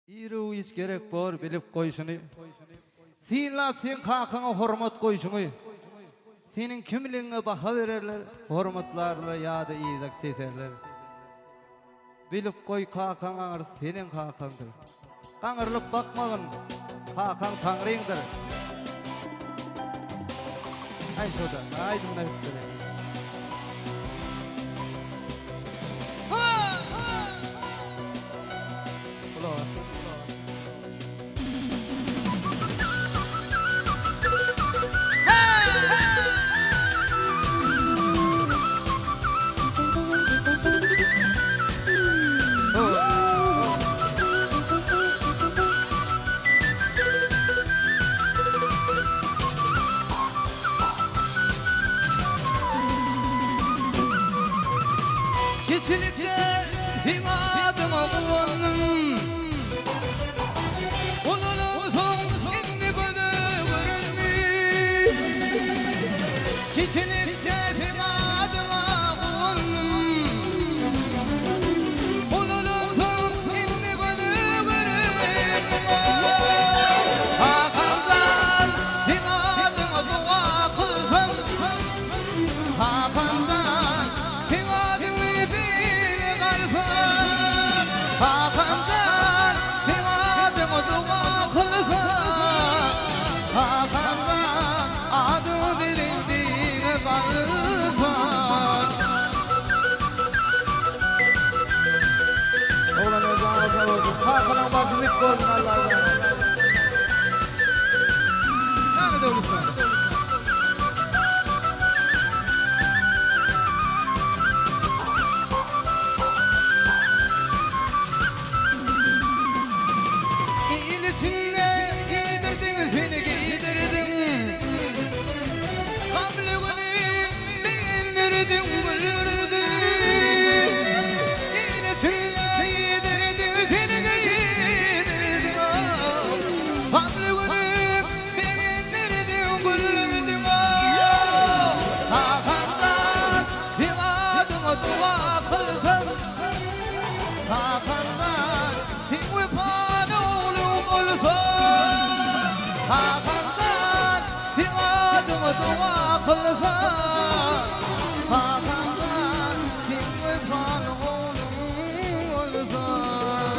İru hiç gerek bor bilip koyşunu. Sinla sen kakana hormat koyşunu. Senin kimliğine baha vererler, hormatlarla ya da iyizak teserler. Bilip koy kakan ağır senin kakandır. Kanırlıp bakmağın kakan tanrıyındır. Ay şurada, aydın nefisleri. Keçilikte zimadım oğlum Onunun son inni gözü göründü Keçilikte zimadım oğlum Onunun son inni gözü göründü Hakan'dan zimadım dua kılsam Hakan'dan Hakan'dan sevadımı dua kılsan Hakan'dan adı bilindiğine kalırsan Oğlan özağına sağ olsun Hakan'ın başını hep bozun Allah'ım Nerede olursan Seni giydirdim Kamlığını beğenirdim Gülürdüm Yine seni giydirdim Seni giydirdim Kamlığını beğenirdim Gülürdüm Hakan'dan Zivadıma dua kılsam Hakan'dan Sen vefalı oğlum olsan Hakan'dan sevadımı dua kılsan Hakan'dan kim vefalı oğlum olsan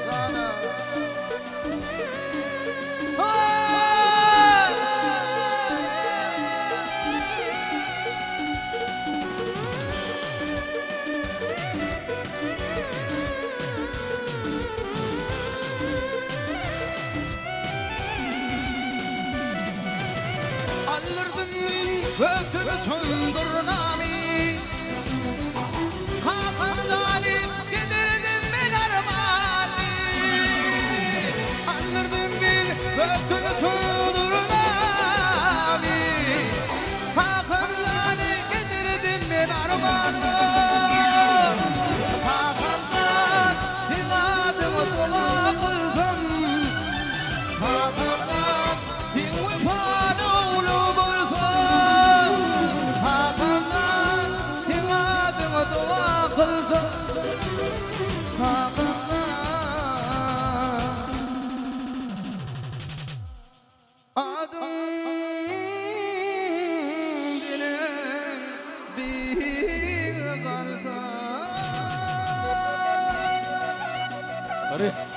Sana Göktürü söndür nami Hakan'dan giderdim ben armani Anırdım bil göktürü söndür nami Hakan'dan giderdim ben armani Hakan'dan sevadımı dua kılsam Hakan'dan sen vefalı oğlum olsan Hakan'dan sevadımı dua kılsam Hakan'dan adım bilen bir kalsa Barış